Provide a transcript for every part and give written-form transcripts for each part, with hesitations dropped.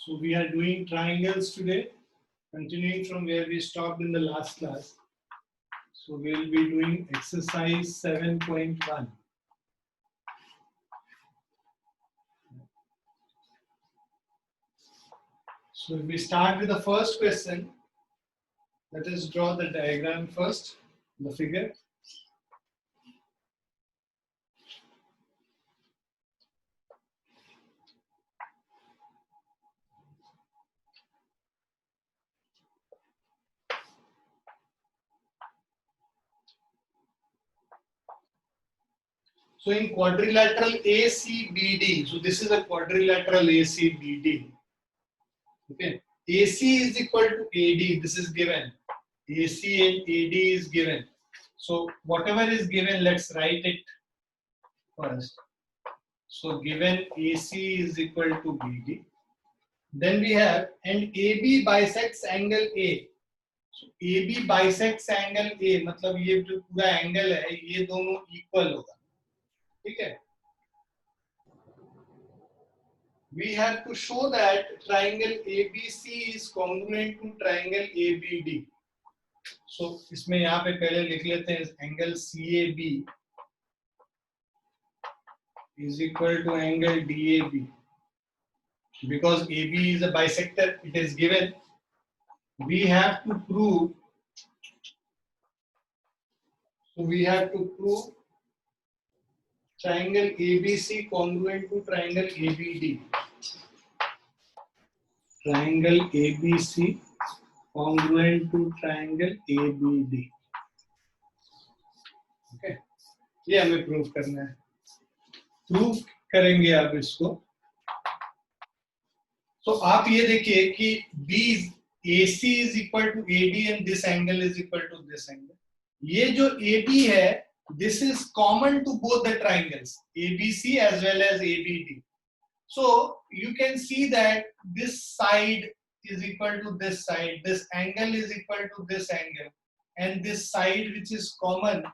So we are doing triangles today, continuing from where we stopped in the last class. So we'll be doing exercise 7.1. So if we start with the first question, let us draw the diagram first, the figure. So in quadrilateral ACBD, so this is a quadrilateral ACBD. Okay, AC is equal to AD. This is given. AC and AD is given. So whatever is given, let's write it first. So given AC is equal to BD. Then we have and AB bisects angle A. So AB bisects angle A. मतलब ये जो पूरा angle है ये दोनों equal होगा. ठीक है. We have to show that triangle ABC is congruent to triangle ABD. So इसमें यहाँ पे पहले लिख लेते हैं angle CAB is equal to angle DAB. Because AB is a bisector, it is given. We have to prove. So we have to prove triangle ABC congruent to triangle ABD. Triangle ABC congruent to triangle ABD. Okay. ये हमें prove करना है. Prove करेंगे आप इसको. तो आप ये देखिए कि B AC is equal to AD and this angle is equal to this angle. ये जो AB है, this is common to both the triangles ABC as well as ABD. So you can see that this side is equal to this side, this angle is equal to this angle, and this side which is common.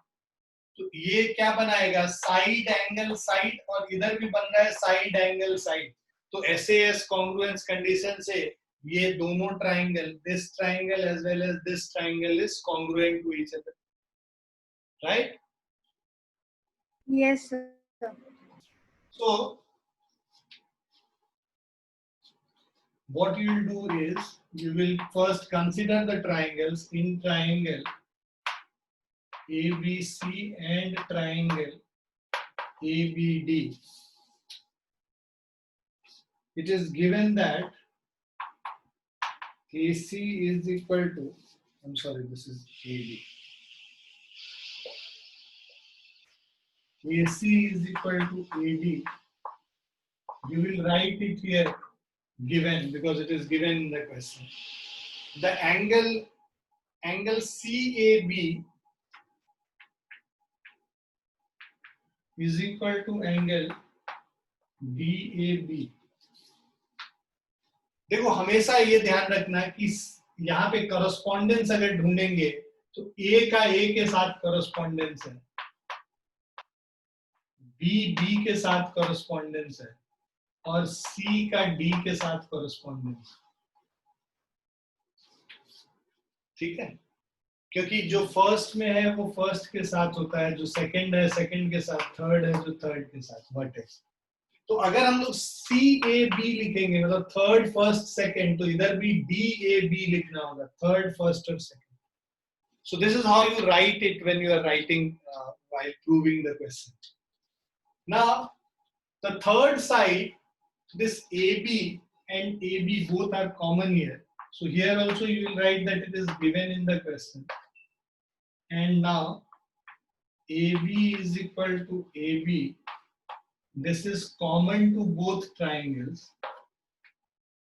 तो ये क्या बनाएगा? Side angle side, और इधर भी बन रहा है साइड एंगल साइड. तो SAS congruence condition से ये दोनों triangle, this triangle as well as this triangle is congruent to each other, right? Yes, sir. So what you will do is you will first consider the triangles in triangle ABC and triangle ABD. It is given that AC is equal to, I'm sorry, this is AD. AC is equal to AD. You will write it here given because it is given in the question. The angle CAB is equal to angle DAB. देखो हमेशा ये ध्यान रखना कि यहाँ पे correspondence अगर ढूंढेंगे तो A का A के साथ करस्पॉन्डेंस है, B के साथ करस्पॉन्डेंस है, और C का D के साथ करस्पॉन्डेंस. ठीक है, क्योंकि जो फर्स्ट में है वो फर्स्ट के साथ होता है, जो सेकंड है सेकंड के साथ, थर्ड है जो थर्ड के साथ, वर्टेक्स. तो अगर हम लोग CAB लिखेंगे मतलब थर्ड फर्स्ट सेकंड, तो इधर भी DAB लिखना होगा, थर्ड फर्स्ट और second. So this is how you write it when you are writing while proving the question. Now the third side, this AB and AB both are common here. So here also you will write that it is given in the question. And now AB is equal to AB. This is common to both triangles.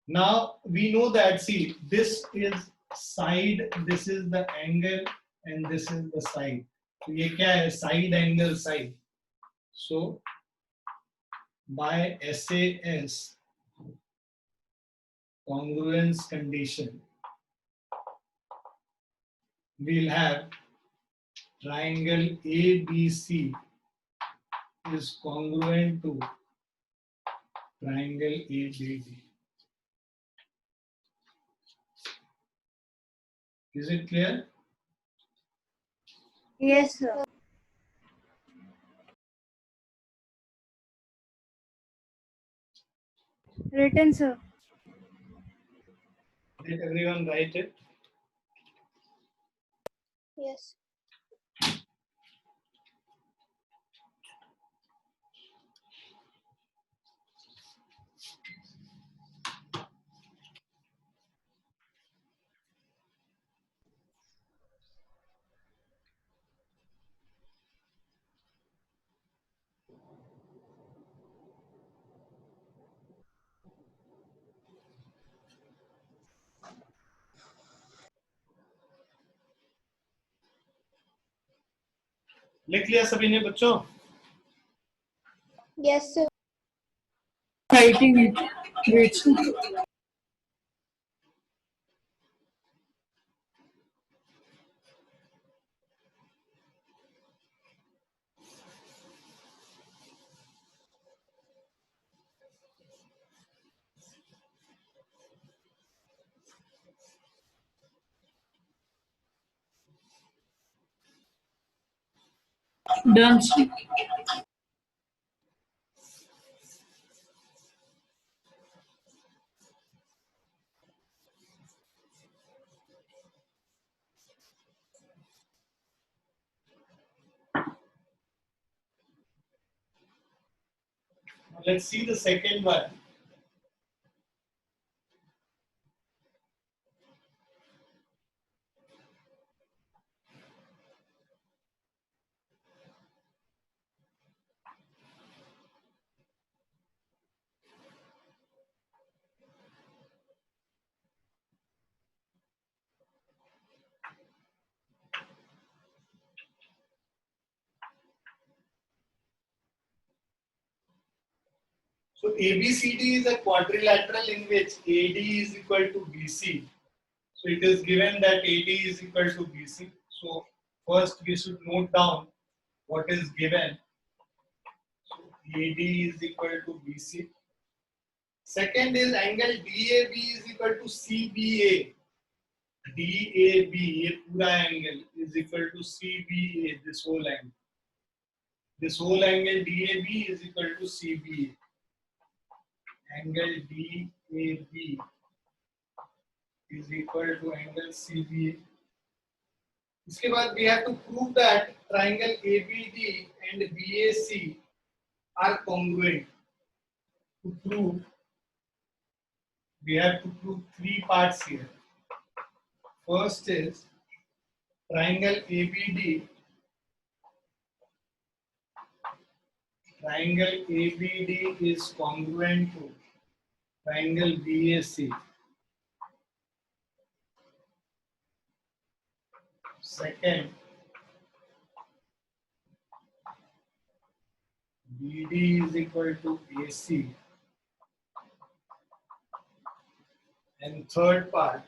Now we know that, see, this is side, this is the angle, and this is the side. So ये क्या है? Side angle side. So by SAS congruence condition, we'll have triangle ABC is congruent to triangle ABD. Is it clear? Yes, sir. Written, sir. Did everyone write it? Yes. लिख लिया सभी ने बच्चों? Yes, sir. Writing it. Wait. Done. Let's see the second one. So ABCD is a quadrilateral in which AD is equal to BC. So it is given that AD is equal to BC. So first we should note down what is given. So AD is equal to BC. Second is angle DAB is equal to CBA. DAB, ये पूरा angle is equal to CBA, this whole angle. This whole angle DAB is equal to CBA. Angle DAB is equal to angle CBA. इसके बाद we have to prove that triangle ABD and BAC are congruent. To prove, we have to prove three parts here. First is triangle ABD. Triangle ABD is congruent to triangle BAC. Second, BD is equal to AC. And third part,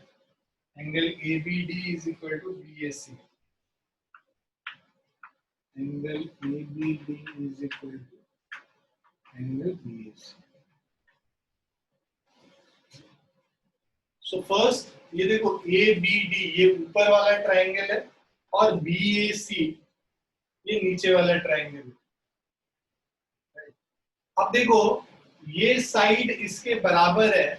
angle ABD is equal to BAC. Angle ABD is equal to angle BAC. So first, ये देखो ABD ये ऊपर वाला triangle है और BAC ये नीचे वाला ट्रायंगल है. अब देखो ये साइड इसके बराबर है.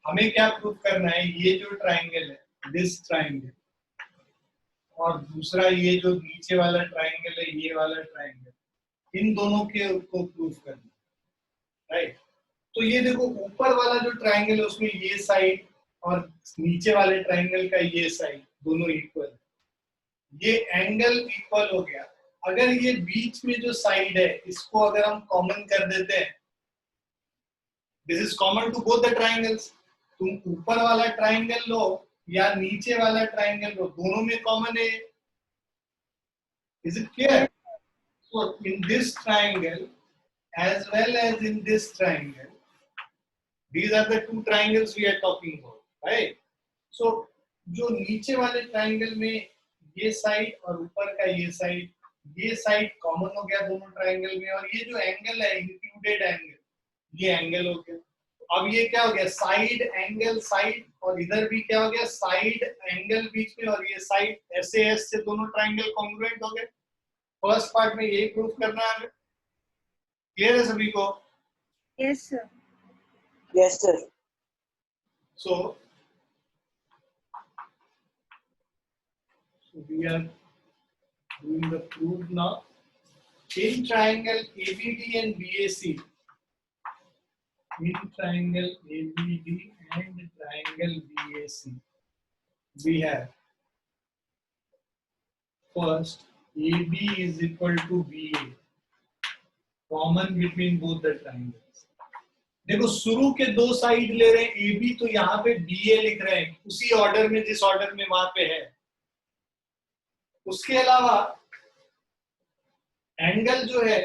हमें क्या प्रूव करना है? ये जो ट्रायंगल है दिस ट्रायंगल और दूसरा ये जो नीचे वाला ट्रायंगल है ये वाला ट्रायंगल, इन दोनों के को प्रूव करना है. राइट. तो ये देखो ऊपर वाला जो ट्रायंगल है उसमें ये साइड और नीचे वाले ट्रायंगल का ये साइड दोनों इक्वल है. ये एंगल इक्वल हो गया. अगर ये बीच में जो साइड है इसको अगर हम कॉमन कर देते हैं, this is common to both the triangles. तुम ऊपर वाला ट्रायंगल लो या नीचे वाला ट्रायंगल लो, दोनों में कॉमन है. Is it clear? So in this triangle as well as in this triangle, these are the two triangles we are talking about, right? So जो नीचे वाले ट्रायंगल में ये साइड और ऊपर का ये साइड कॉमन हो गया दोनों ट्रायंगल में, और ये जो एंगल है इंक्लूडेड एंगल, ये एंगल हो गया. अब ये क्या हो गया, साइड एंगल साइड, और इधर भी क्या हो गया, साइड एंगल बीच में, और ये साइड ऐसे एस से दोनों ट्राइंगल कॉन्ग्रुएंट हो गए। फर्स्ट पार्ट में यही प्रूव करना है हमें। क्लियर है सभी को? Yes, sir. Yes, sir. So we are doing the proof now. In triangle ABD and BAC, in triangle ABD and triangle BAC, we have first AB is equal to BA, common between both the triangles. देखो शुरू के दो side ले रहे हैं AB, तो यहाँ पे BA लिख रहे हैं उसी ऑर्डर में जिस ऑर्डर में वहां पे है। उसके अलावा एंगल जो है,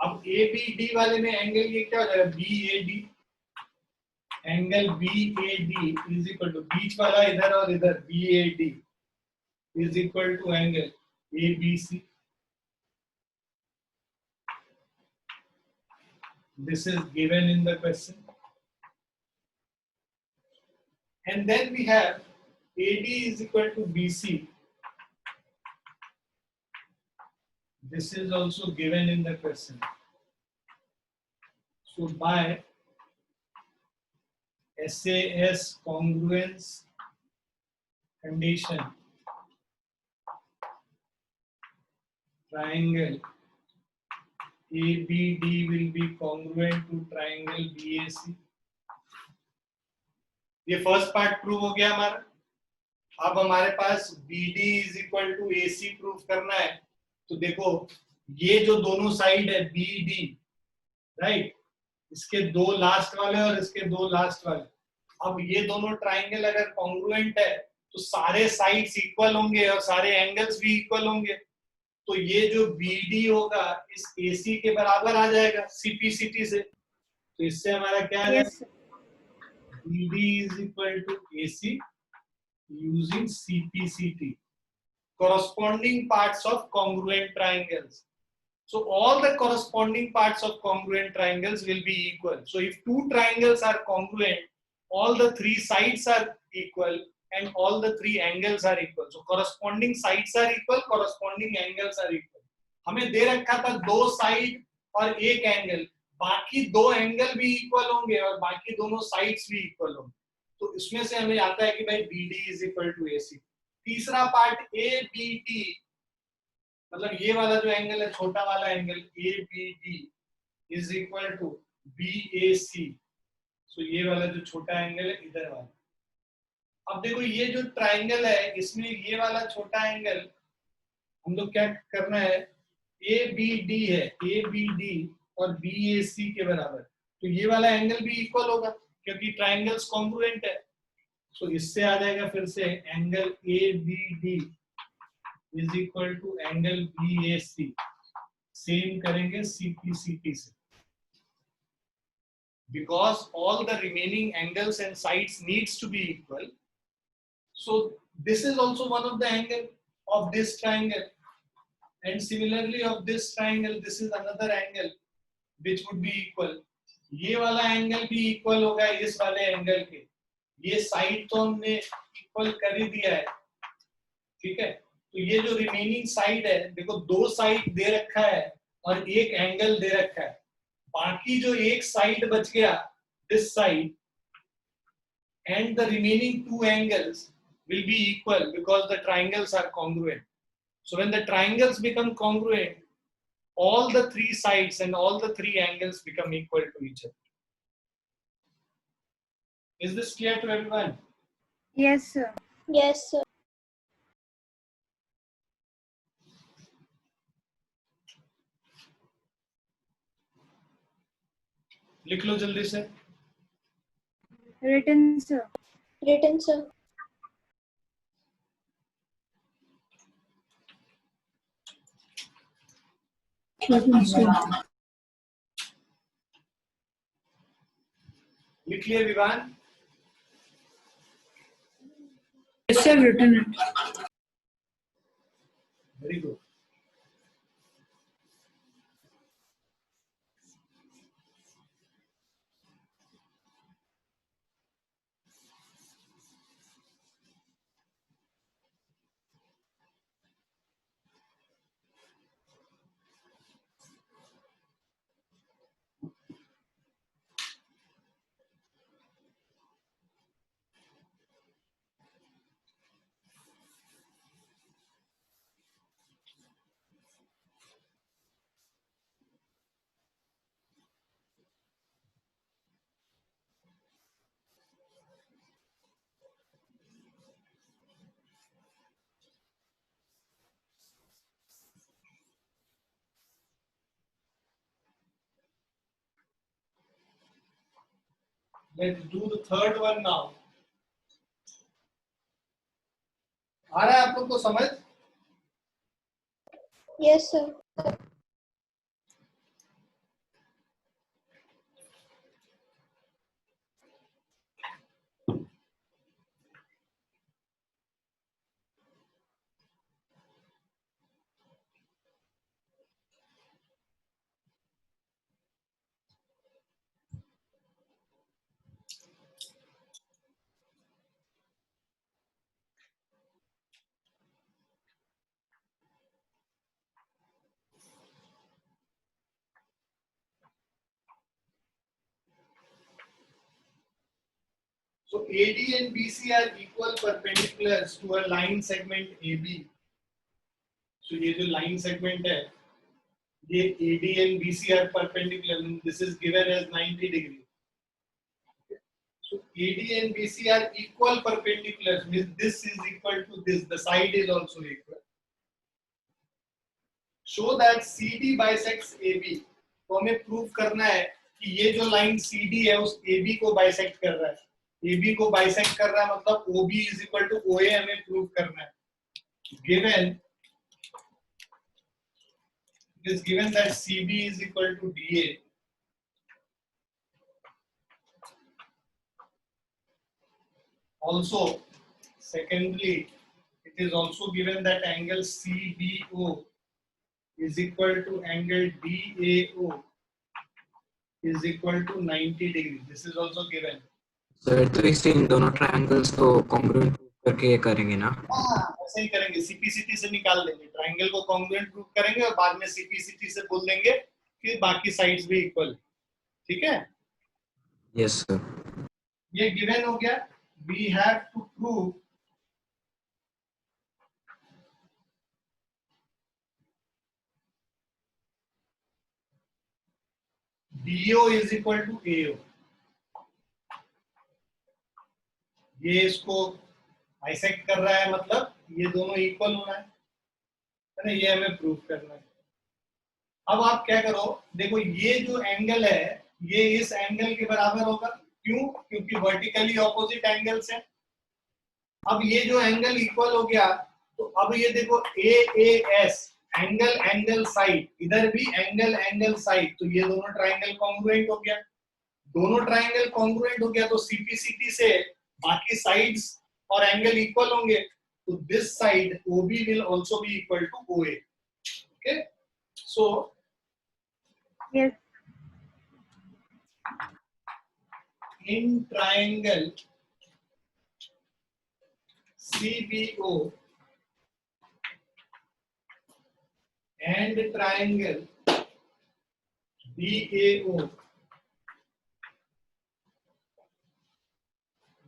अब ABD वाले में एंगल ये क्या हो जाएगा, BAD, angle BAD is equal to बीच वाला इधर और इधर BAD is equal to angle ABC. This is given in the question. And then we have AD is equal to BC. This is also given in the question. So by SAS congruence condition, triangle ABD will be congruent to triangle BAC. ये first part prove हो गया हमारा। अब हमारे पास BD is equal to AC prove करना है। तो देखो ये जो दोनों साइड है BD, राइट, इसके दो लास्ट वाले और इसके दो लास्ट वाले, अब ये दोनों ट्राइंगल अगर कॉन्ग्रुएंट है तो सारे साइड्स इक्वल होंगे और सारे एंगल्स भी इक्वल होंगे। तो ये जो BD होगा इस AC के बराबर आ जाएगा CPCT से। तो इससे हमारा क्या है, Yes, sir. BD is equal to AC using CPCT, corresponding parts of congruent triangles. So all the corresponding parts of congruent triangles will be equal. So if two triangles are congruent, all the three sides are equal and all the three angles are equal. So corresponding sides are equal, corresponding angles are equal. हमें दे रखा था दो side और एक angle, बाकी दो angle भी equal होंगे और बाकी दोनों साइड्स भी इक्वल होंगे। तो इसमें से हमें आता है कि भाई BD is equal to AC. तीसरा पार्ट ABD, मतलब ये वाला जो एंगल है, छोटा वाला angle ABD is equal to BAC. सो ये वाला जो छोटा एंगल है इधर वाला। अब देखो ये जो ट्राइंगल है इसमें ये वाला छोटा एंगल हम लोग क्या करना है, ABD है, ABD और BAC के बराबर, तो ये वाला एंगल भी इक्वल होगा क्योंकि ट्राइंगल्स कॉन्ग्रुएंट है। सो इससे आ जाएगा फिर से angle ABD is equal to angle BAC, same करेंगे CPCT से, because all the remaining angles and sides needs to be equal. So this is also one of the angle of this triangle, and similarly of this triangle this is another angle which would be equal. ये वाला angle भी equal होगा इस वाले angle के, ये side तो हमने इक्वल कर ही दिया है, ठीक है। तो ये जो रिमेनिंग साइड है, देखो दो साइड दे रखा है और एक एंगल दे रखा है, बाकी जो एक साइड बच गया this side and the remaining two angles will be equal because the triangles are congruent. So when the triangles become congruent, all the three sides and all the three angles become equal to each other. Is this clear to everyone? Yes, sir. Yes, sir. लिख लो जल्दी से। Written, sir. Written, sir. Written, sir. लिख लिया Vivaan? Yes, sir, written it. Very good. Let's do the third one now. आ रहा है आप लोग को समझ? Yes, sir. So AD and BC are equal perpendiculars to a line segment AB. So ये जो line segment है, ये AD and BC are perpendicular. This is given as 90 degree. So AD and BC are equal perpendiculars. Means this is equal to this. The side is also equal. Show that CD bisects AB. तो हमें prove करना है कि ये जो line CD है उस AB को बाइसेक्ट कर रहा है. AB को बाइसेक्ट कर रहा है मतलब OB is equal to OA हमें प्रूव करना है. Given it is given that CB is equal to DA. Also, secondly, it is also given that angle CBO is equal to angle DAO is equal to 90 degree. This is also given. Sir तो इससे इन दोनों triangles को congruent करके करेंगे ना? हाँ, ऐसे ही करेंगे. सीपीसीटी से निकाल देंगे. ट्रायंगल को कॉन्ग्रुएंट प्रूव करेंगे और बाद में सीपीसीटी से बोल देंगे कि बाकी साइड्स भी इक्वल. ठीक है? Yes sir. ये गिवन हो गया. We have to prove DO is equal to AO. ये इसको बाइसेक्ट कर रहा है मतलब ये दोनों इक्वल होना है ना. ये हमें प्रूव करना है. अब आप क्या करो, देखो ये जो एंगल है ये इस एंगल के बराबर होगा. क्यों? क्योंकि वर्टिकली ऑपोजिट एंगल्स हैं. अब ये जो एंगल इक्वल हो गया तो अब ये देखो AAS एंगल एंगल साइड, इधर भी एंगल एंगल साइड, तो ये दोनों ट्रायंगल कॉन्ग्रुएंट हो गया. दोनों ट्रायंगल कॉन्ग्रुएंट हो गया तो सीपीसीटी से बाकी साइड्स और एंगल इक्वल होंगे. तो this side OB will also be equal to OA. Okay, so Yes. in triangle CBO and triangle DAO,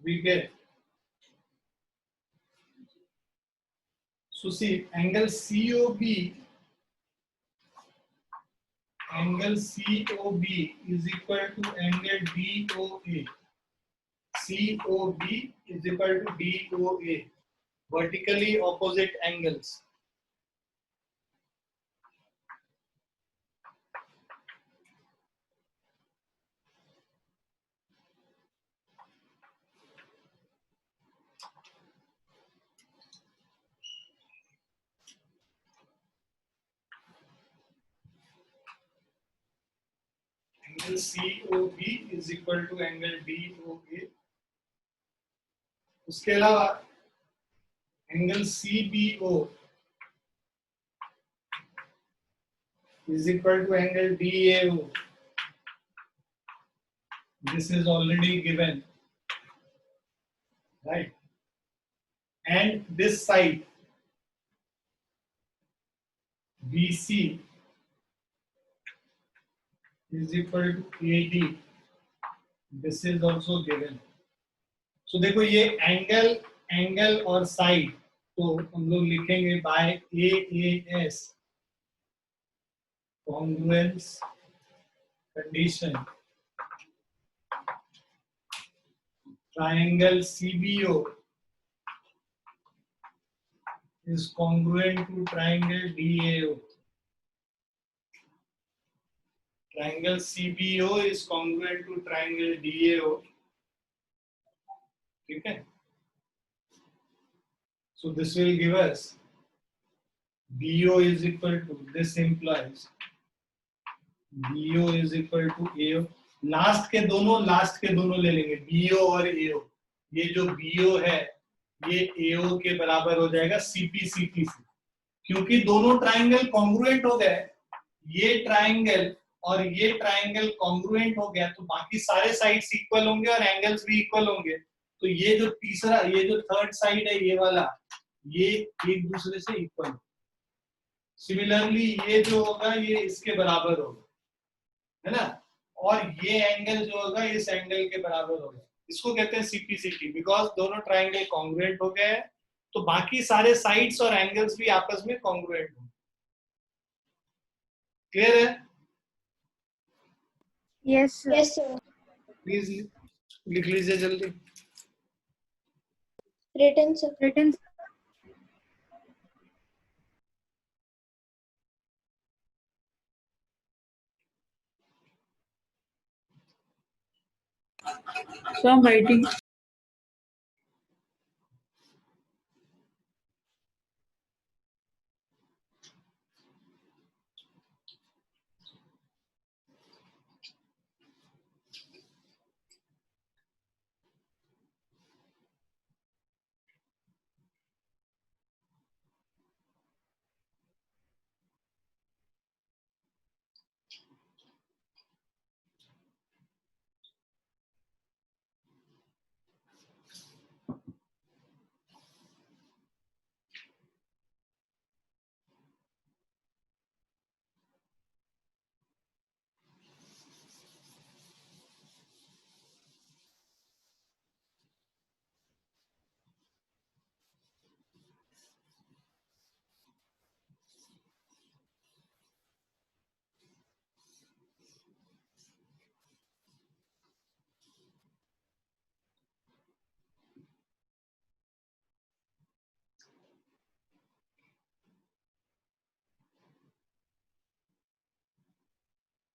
we get, so see angle COB is equal to angle DOA. COB is equal to DOA, vertically opposite angles. Angle COB is equal to angle DOA. उसके अलावा angle CBO is equal to angle DAO. This is already given, right? And this side BC is equal to AD. This is also given. So देखो ये angle angle और side तो हम लोग लिखेंगे bye AAS congruence condition. Triangle CBO is congruent to triangle DAO. Triangle CBO is congruent to triangle DAO ठीक है. So this will give us BO is equal to, this implies BO is equal to AO. Last के दोनों ले लेंगे, BO और AO. ये जो BO है ये AO के बराबर हो जाएगा CP/CT से, क्योंकि दोनों ट्राइंगल कॉन्ग्रुएंट हो गए. ये ट्राइंगल और ये ट्राइंगल कॉन्ग्रुएंट हो गया तो बाकी सारे साइड्स इक्वल होंगे और एंगल्स भी इक्वल होंगे. तो ये जो तीसरा, ये जो थर्ड साइड है ये वाला, ये एक दूसरे से इक्वल होगा. सिमिलरली ये जो होगा ये इसके बराबर होगा, है ना, और ये एंगल जो होगा इस एंगल के बराबर होगा. इसको कहते हैं CP/CT, बिकॉज दोनों ट्राइंगल कॉन्ग्रुएंट हो गए हैं तो बाकी सारे साइड्स और एंगल्स भी आपस में कॉन्ग्रुएंट होंगे. क्लियर है? Yes, sir. Yes, sir. Please लिख लीजिए जल्दी. Written, sir. Written. So I'm writing.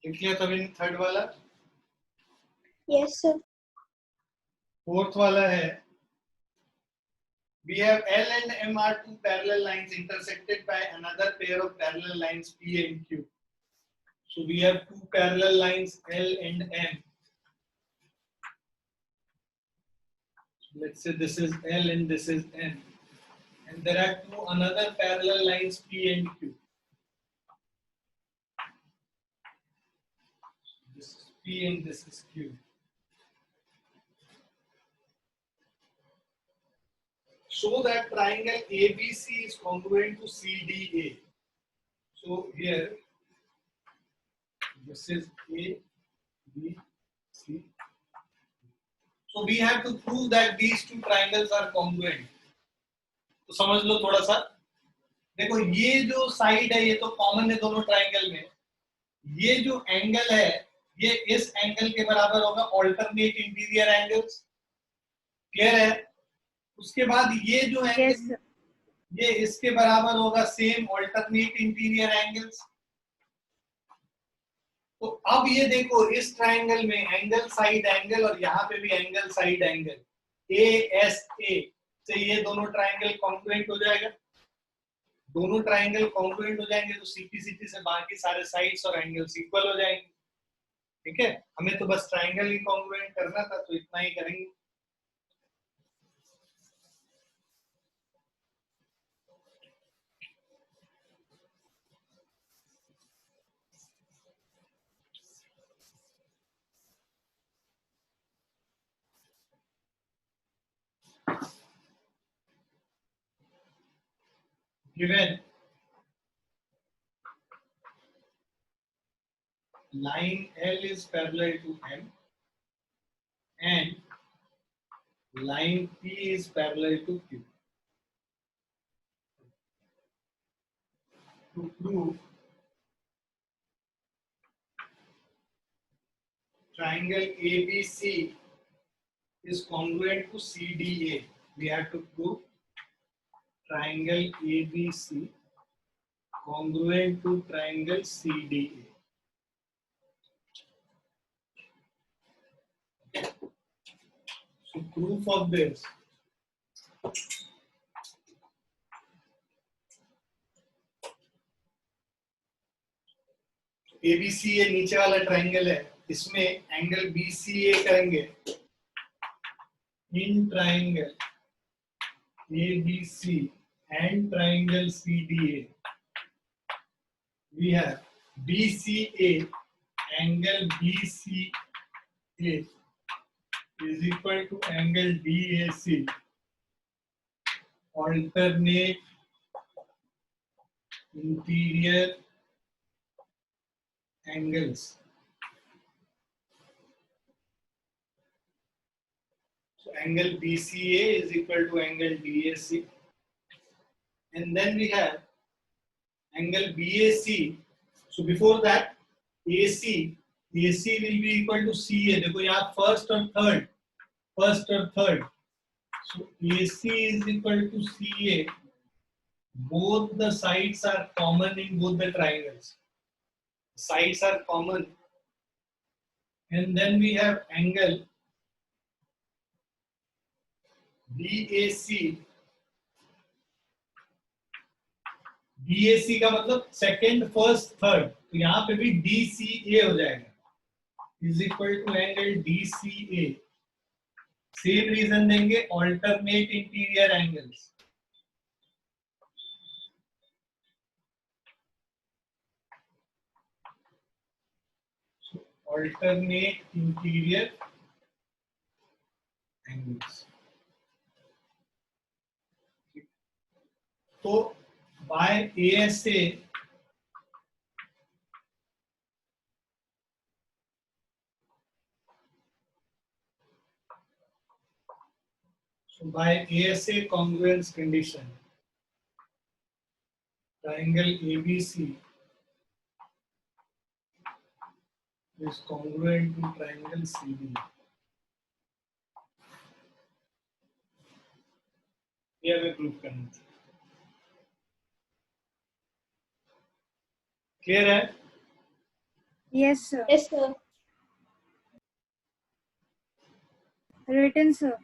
लिख लिया तभी थर्ड वाला. Yes, sir. फोर्थ वाला है, we have L and M are two parallel lines intersected by another pair of parallel lines P and Q. So we have two parallel lines L and M. So let's say this is L and this is M, and there are two another parallel lines P and Q. This is P and this is Q. Show that triangle ABC is congruent to CDA. So here, this is A, B, C. So we have to prove that these two triangles are congruent. तो समझ लो थोड़ा सा. देखो ये जो side है ये तो कॉमन है दोनों ट्राइंगल में. ये जो एंगल है ये इस एंगल के बराबर होगा ऑल्टरनेट इंटीरियर एंगल्स. क्लियर है? उसके बाद ये जो Yes, एंगल sir. ये इसके बराबर होगा सेम ऑल्टरनेट इंटीरियर एंगल्स. तो अब ये देखो इस ट्राइंगल में एंगल साइड एंगल और यहाँ पे भी एंगल साइड एंगल ASA से ये दोनों ट्राइंगल कॉन्ग्रुएंट हो जाएगा. दोनों ट्राइंगल कॉन्ग्रुएंट हो जाएंगे तो CP/CT से बाकी सारे साइड्स और एंगल्स इक्वल हो जाएंगे. ठीक है, हमें तो बस ट्राइंगल ही कॉन्ग्रुएंट करना था तो इतना ही करेंगे. Given line L is parallel to M and line P is parallel to Q. To prove triangle ABC is congruent to CDA, we have to prove triangle ABC congruent to triangle CDA. So proof of this. ABC ये नीचे वाला triangle है, इसमें angle BCA करेंगे in triangle ABC and triangle CDA. We have BCA angle BCA is equal to angle DAC. Alternate interior angles. So angle BCA is equal to angle DAC. And then we have angle BAC. So before that, AC will be equal to CA. देखो यहाँ first और third. So AC is equal to CA. Both the sides are common in both the triangles. Sides are common. And then we have angle BAC. BAC का मतलब second, first, third, तो यहाँ पे भी DCA हो जाएगा is equal to angle DCA. Same reason देंगे, alternate interior angles. Alternate interior angles. तो by ASA congruence condition, triangle ABC is congruent to triangle CD. ये हमें प्रूफ करना है. क्लियर है? Yes, sir. Yes, sir. Written, sir.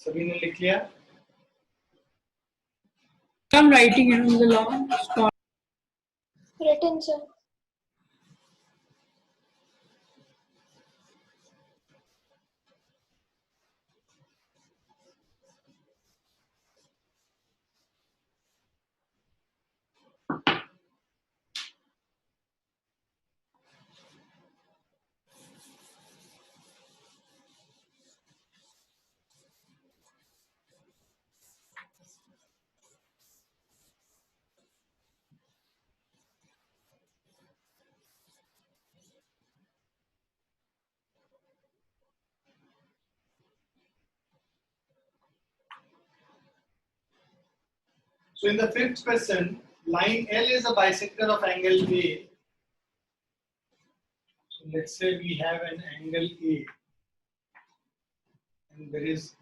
सभी ने लिख लिया? I'm writing it on the long spot. Written, sir. So in the fifth question, line L is a bisector of angle A. So let's say we have an angle A and there is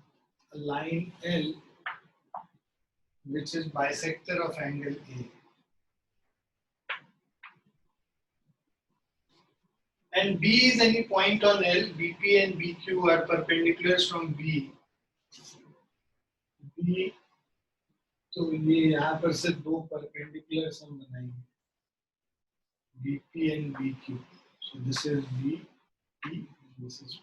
a line L which is bisector of angle A. And B is any point on L, BP and BQ are perpendiculars from B. B, तो ये यहाँ पर से दो perpendiculars हम बनाएंगे, BP and BQ. So this is BP, this is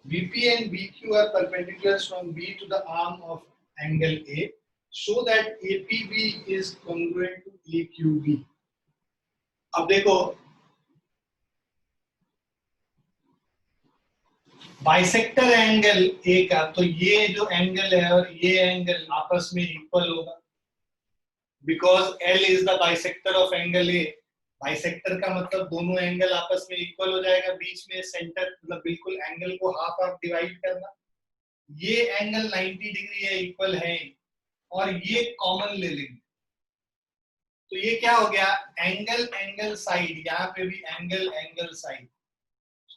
BP and BQ are perpendiculars from B to the arm of angle A. Show that APB is congruent to AQB. अब देखो बाइसेक्टर एंगल ए का, तो ये जो angle है और ये angle आपस में इक्वल होगा because L is the bisector of angle A. Bisector का मतलब दोनों एंगल आपस में इक्वल हो जाएगा, बीच में सेंटर मतलब बिल्कुल एंगल को हाफ हाफ डिवाइड करना. ये एंगल 90 डिग्री है, इक्वल है, और ये कॉमन ले लेंगे. तो ये क्या हो गया, एंगल एंगल साइड, यहाँ पे भी angle angle side.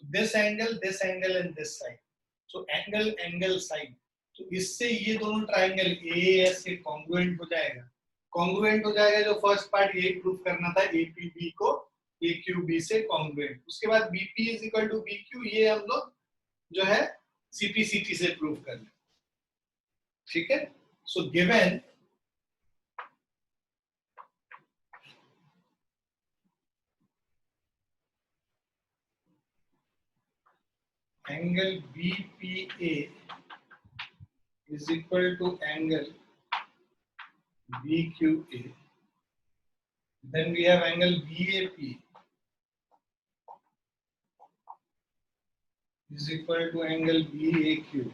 This angle and this side, so angle side, तो इससे ये दोनों ट्राइंगल एएस से कॉन्ग्रुएंट हो जाएगा। कॉन्ग्रुएंट हो जाएगा, जो फर्स्ट पार्ट ये प्रूव करना था एपीबी को AQB से कॉन्ग्रुएंट। उसके बाद BP is equal to BQ, ये हम लोग जो है CPCT से प्रूव कर लें। ठीक है, so given angle BPA is equal to angle BQA, then we have angle BAP is equal to angle BAQ,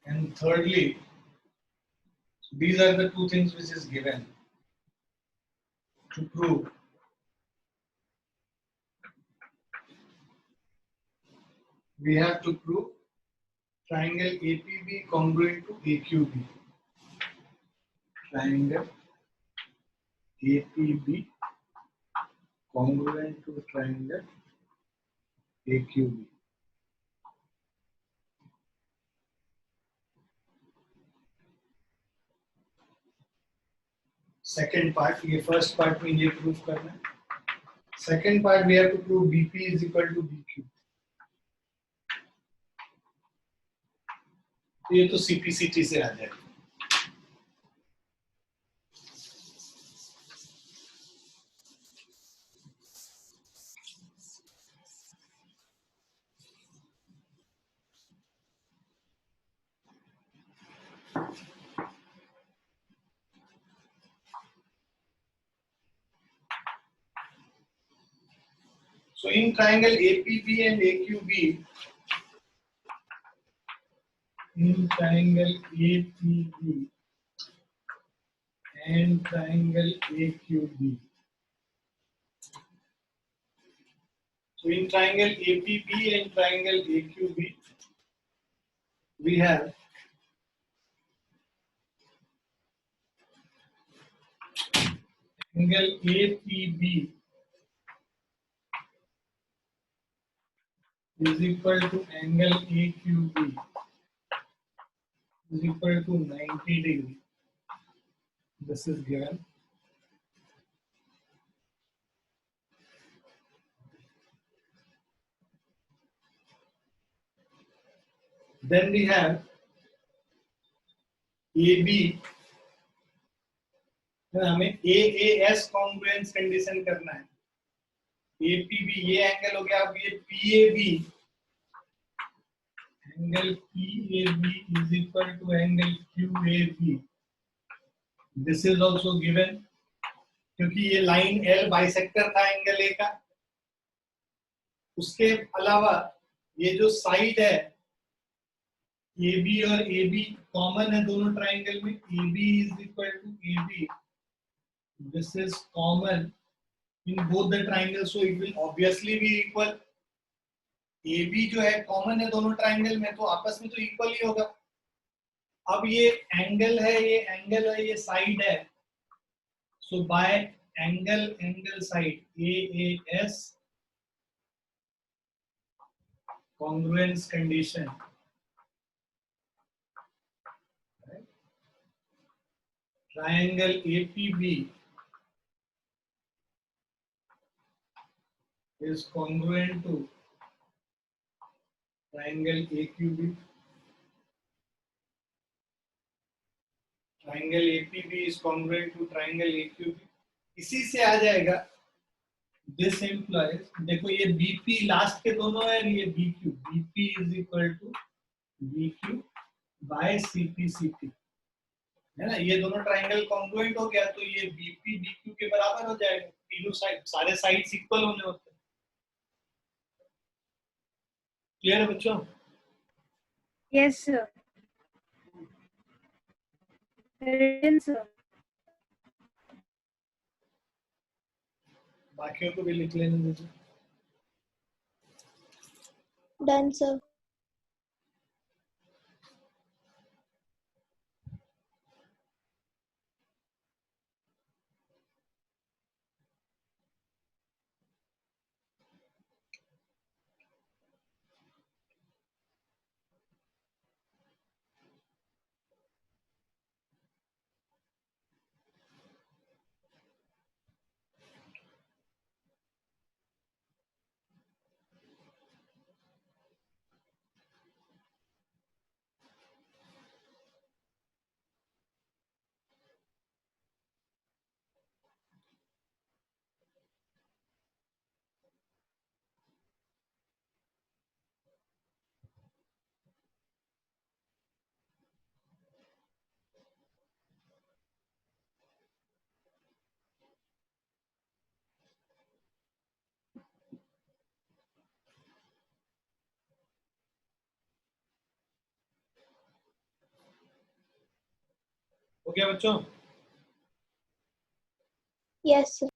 and thirdly, these are the two things which is given to prove we have to prove triangle APB congruent to AQB. Triangle APB congruent to triangle AQB. Second part, ये first part में ये prove करना है. Second part we have to prove BP is equal to BQ. ये तो CPCT से आ जाएगा. So in triangle APB and AQB, in triangle APB and triangle AQB. So in triangle APB and triangle AQB, we have angle APB is equal to angle AQB is equal to 90 degree. This is given. Then we have AB, हमें AAS congruence condition करना है. APB ये angle हो गया, अब ये PAB, angle PAB is equal to angle QAB. This is also given, क्योंकि ये लाइन L बाइसेक्टर था एंगल A का. उसके अलावा ये जो साइड है AB और AB कॉमन है दोनों ट्राइंगल में. AB is equal to AB. This is common in both the triangles, so it will obviously be equal. AB जो है कॉमन है दोनों ट्राइंगल में, तो आपस में तो इक्वल ही होगा. अब ये एंगल है, ये एंगल है, ये साइड है, so by angle side AAS congruence condition, right? Triangle APB is congruent to triangle AQB. Triangle APB is congruent to triangle AQB. इसी से आ जाएगा. This implies, देखो ये BP लास्ट के दोनों है, ये BQ. BP is equal to BQ by CPCT, है ना. ये दोनों ट्राइंगल कॉन्ग्रुएंट हो गया, तो ये BP BQ के बराबर हो जाएगा. तीनों साइड, सारे साइड्स इक्वल होने होते हैं. क्लियर है बच्चों? Yes, sir. Written, sir. बाकियों को भी लिख लेने दीजिए. Done, sir. हो गया बच्चों? Yes, sir.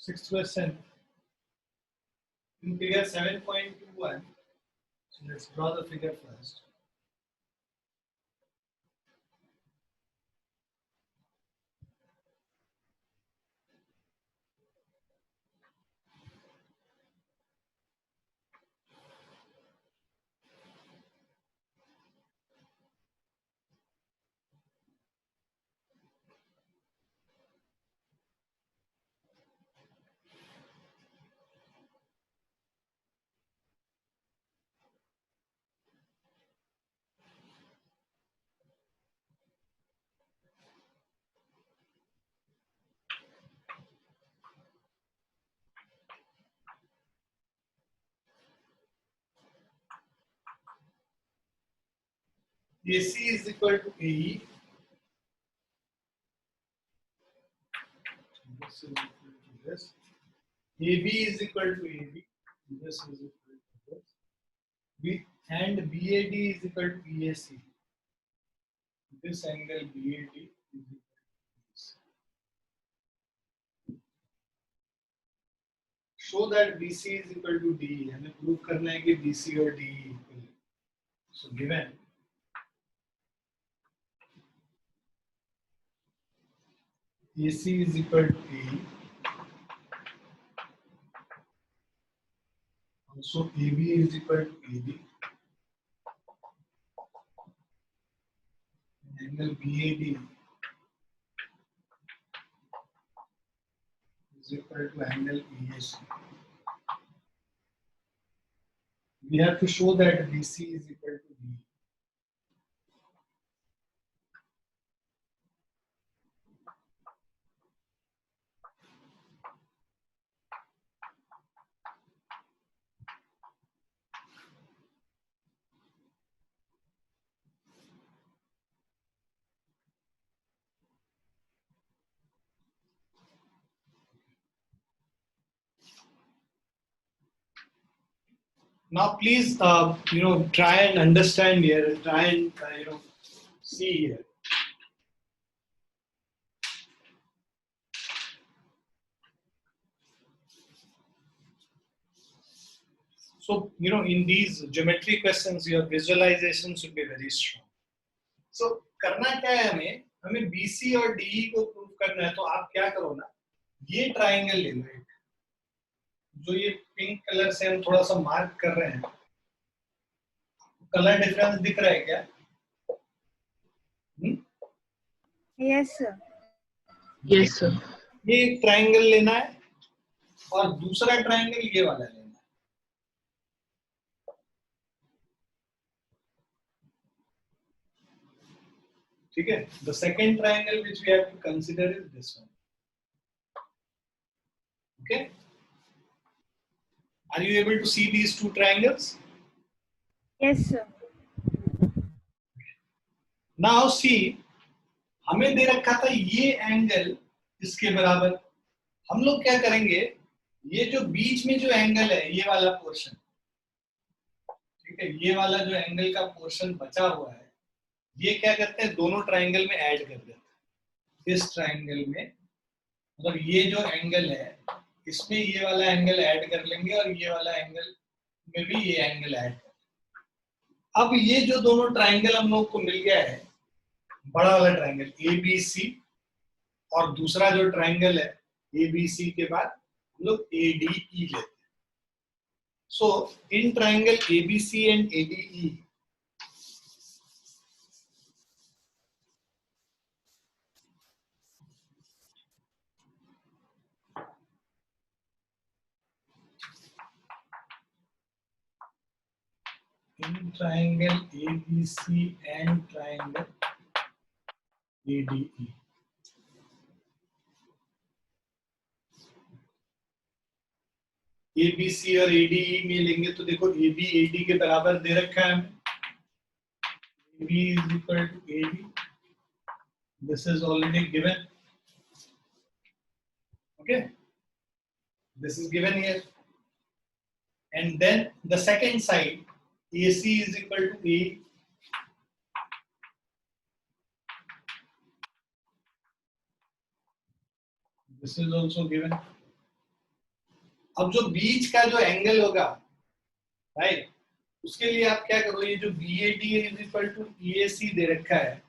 Sixth question. In figure 7.21, so let's draw the figure first. AC is equal to AE. This is equal to this. AB is equal to AB. This is equal to this. And BAD is equal to EAC. This angle BAD is equal to this. Show that BC is equal to DE. हमें prove करना है कि BC और DE equal है. So given AC is equal to AE. Also AB is equal to AD. Angle BAD is equal to angle EAC. We have to show that BC is equal to DE. Now, please, try and understand here. Try and see here. So, in these geometry questions, your visualization should be very strong. So, करना क्या है हमें BC और DE को prove करना है. तो आप क्या करो ना, ये ट्राइंगल ले लो एक, जो ये पिंक कलर से हम थोड़ा सा मार्क कर रहे हैं. कलर डिफरेंस दिख रहा है क्या? Yes, sir. Yes, sir. ये एक ट्राइंगल लेना है और दूसरा ट्राइंगल ये वाला लेना है. ठीक है? The second triangle which we have to consider is this one. Okay? Are you able to see these two triangles? Yes, sir. Now see, हमें दे रखा था ये एंगल इसके बराबर. हम लोग क्या करेंगे, ये जो बीच में जो एंगल है, ये वाला पोर्शन, ठीक है, ये वाला जो एंगल का पोर्शन बचा हुआ है, ये क्या करते हैं, दोनों ट्राइंगल में ऐड कर देते हैं. इस ट्राइंगल में मतलब ये जो एंगल है, इसमें ये वाला एंगल ऐड कर लेंगे और ये वाला एंगल में भी ये एंगल ऐड कर. अब ये जो दोनों ट्राइंगल हम लोग को मिल गया है, बड़ा वाला ट्राइंगल ABC और दूसरा जो ट्राइंगल है ABC के बाद हम लोग ADE लेते हैं. So in triangle ABC and ADE in triangle ABC and triangle ADE. ABC और ADE में लेंगे तो देखो AB AD के बराबर दे रखा है हमें. AB is equal to AD. This is already given. Okay. This is given here. And then the second side, AC is equal to A. This is also given. अब जो बीच का जो एंगल होगा, राइट, उसके लिए आप क्या करो, ये जो BAD is equal to EAC दे रखा है,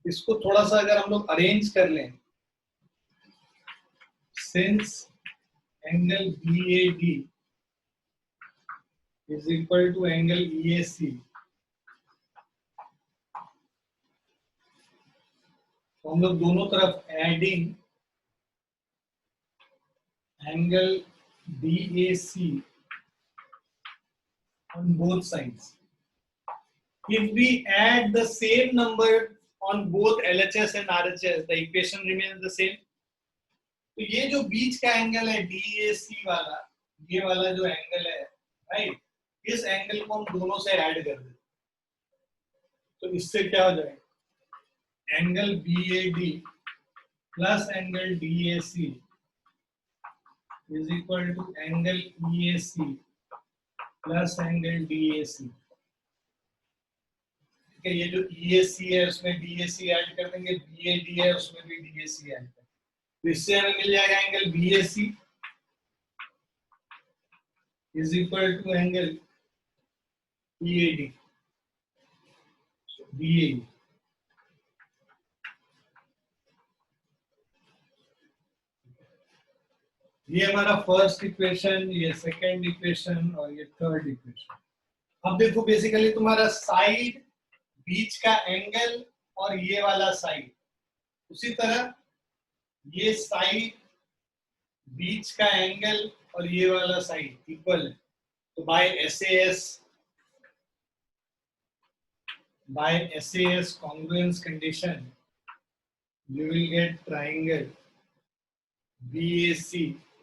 इसको थोड़ा सा अगर हम लोग अरेंज कर लें, since angle BAD is equal to angle EAC, तो हम लोग दोनों तरफ adding angle BAC on both sides. If we add the same number on both LHS and RHS, the equation remains the same. तो ये जो बीच का एंगल है DAC वाला, ये वाला जो एंगल है, राइट, इस एंगल को हम दोनों से ऐड कर दें, तो इससे क्या हो जाएगा, angle BAD plus angle DAC is equal to angle EAC plus angle DAC. ठीक है, ये जो EAC है उसमें DAC ऐड कर देंगे, BAD है उसमें भी DAC ऐड कर देंगे, तो इससे हमें मिल जाएगा angle BAC is equal to angle EAD. BAD. ये हमारा फर्स्ट इक्वेशन, ये सेकंड इक्वेशन और ये थर्ड इक्वेशन. अब देखो बेसिकली तुम्हारा साइड, बीच का एंगल और ये वाला साइड, उसी तरह ये साइड, बीच का एंगल और ये वाला साइड इक्वल है, तो bye SAS congruence condition you will get triangle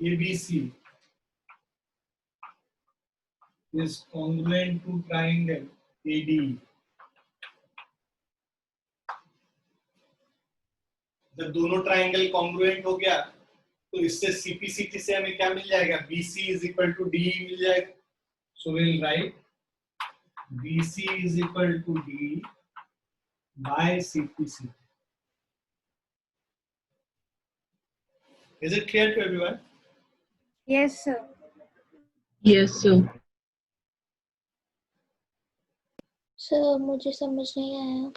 ABC is congruent to triangle ADE. जब दोनों ट्राइंगल कॉन्ग्रुएंट हो गया तो इससे CPCT से हमें क्या मिल जाएगा, BC is equal to DE मिल जाएगा. So we'll write BC is equal to DE by CPCT. Is it clear to everyone? Yes, sir. Yes, sir. Sir मुझे समझ नहीं आया.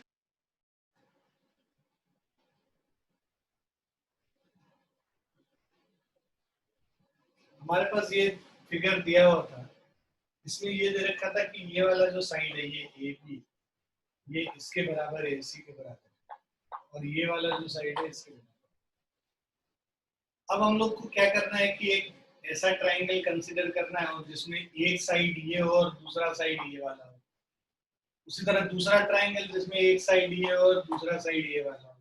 हमारे पास ये फिगर दिया हुआ था, इसमें ये दे रखा था कि ये वाला जो साइड है ये AB, ये इसके बराबर है, AC के बराबर है, और ये वाला जो साइड है इसके बराबर. अब हम लोग को क्या करना है कि एक ऐसा ट्राइंगल कंसीडर करना है और जिसमें एक साइड ये हो और दूसरा साइड ये वाला हो. उसी तरह दूसरा ट्राइंगल जिसमें एक साइड ये हो और दूसरा साइड ये वाला हो.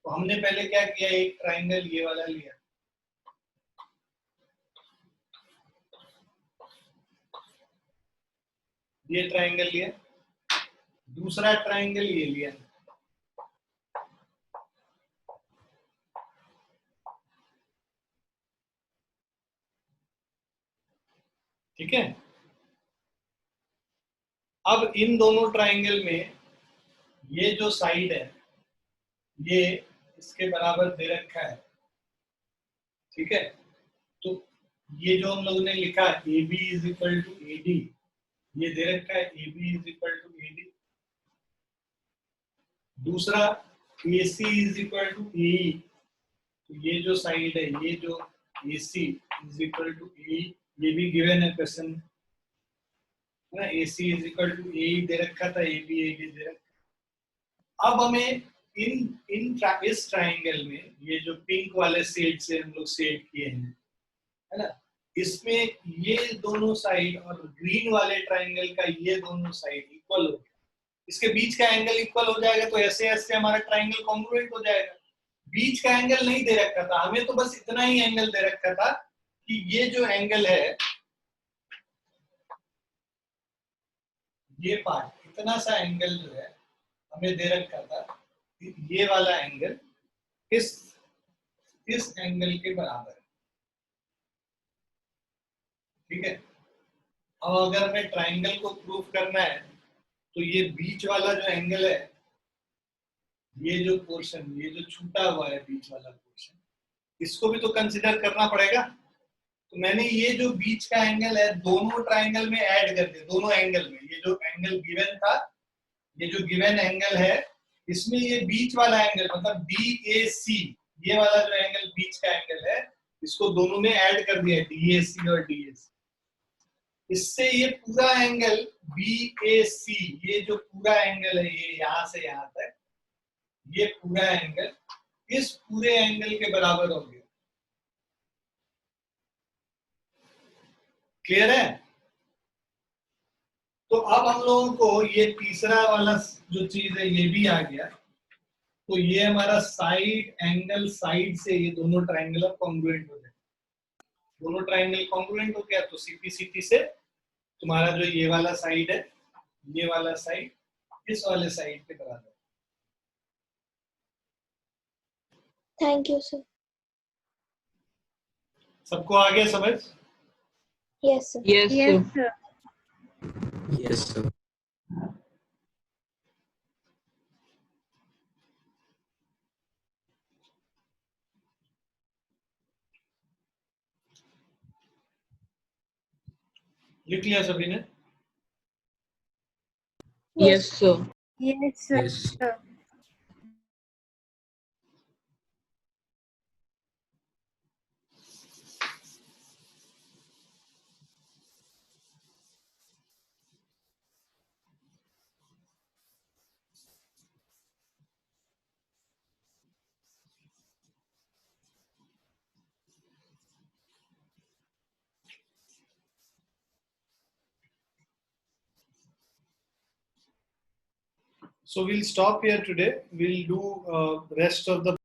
तो हमने पहले क्या किया, एक ट्राइंगल ये वाला लिया, ये ट्राइंगल लिया, दूसरा ट्राइंगल ये लिया, ठीक है. अब इन दोनों ट्राइंगल में ये जो साइड है ये इसके बराबर दे रखा है, ठीक है. तो ये जो हम लोगों ने लिखा AB is equal to AD, ये दे रखा है AB is equal to AD. दूसरा AC is equal to AE, तो ये जो साइड है, ये जो AC is equal to AE, ये भी गिवन है क्वेश्चन में, है ना. AC is equal to AE दे रखा था, AB AD दे रखा. अब हमें इस ट्राइंगल में ये जो पिंक वाले शेड से हम लोग शेड किए हैं, है ना, इसमें ये दोनों साइड और ग्रीन वाले ट्राइंगल का ये दोनों साइड इक्वल हो, इसके बीच का एंगल इक्वल हो जाएगा तो ऐसे ऐसे हमारा ट्राइंगल कॉन्ग्रुएंट हो जाएगा। बीच का एंगल नहीं दे रखा था हमें, तो बस इतना ही एंगल दे रखा था कि ये जो एंगल है, ये पार्ट इतना सा एंगल जो है हमें दे रखा था, ये वाला एंगल इस एंगल के बराबर है, ठीक है। अब अगर हमें ट्राइंगल को प्रूव करना है तो ये बीच वाला जो एंगल है, ये जो पोर्शन, ये जो छूटा हुआ है बीच वाला पोर्शन, इसको भी तो कंसिडर करना पड़ेगा। तो मैंने ये जो बीच का एंगल है दोनों ट्राइंगल में ऐड कर दिया, दोनों एंगल में। ये जो एंगल गिवन था, ये जो गिवन एंगल है, इसमें ये बीच वाला एंगल मतलब DAC, ये वाला जो एंगल बीच का एंगल है, इसको दोनों में ऐड कर दिया, DAC और DAC। इससे ये पूरा एंगल BAC, ये जो पूरा एंगल है, ये यहां से यहां तक, ये पूरा एंगल इस पूरे एंगल के बराबर हो गया। क्लियर है? तो अब हम लोगों को ये तीसरा वाला जो चीज है ये भी आ गया। तो ये हमारा साइड एंगल, साइड से ये दोनों ट्राइंगल कॉन्ग्रुएंट हो गए। दोनों ट्राइंगल कॉन्ग्रुएंट हो गया तो CP से तुम्हारा जो ये वाला साइड है, ये वाला साइड इस वाले साइड के बराबर। Thank you sir. सबको आ गया समझ? Yes sir. Yes, Yes, sir. sir. Yes, sir. लिख लिया सभी ने? Yes, sir. Yes, sir. Yes. Sir. So we'll stop here today. We'll do rest of the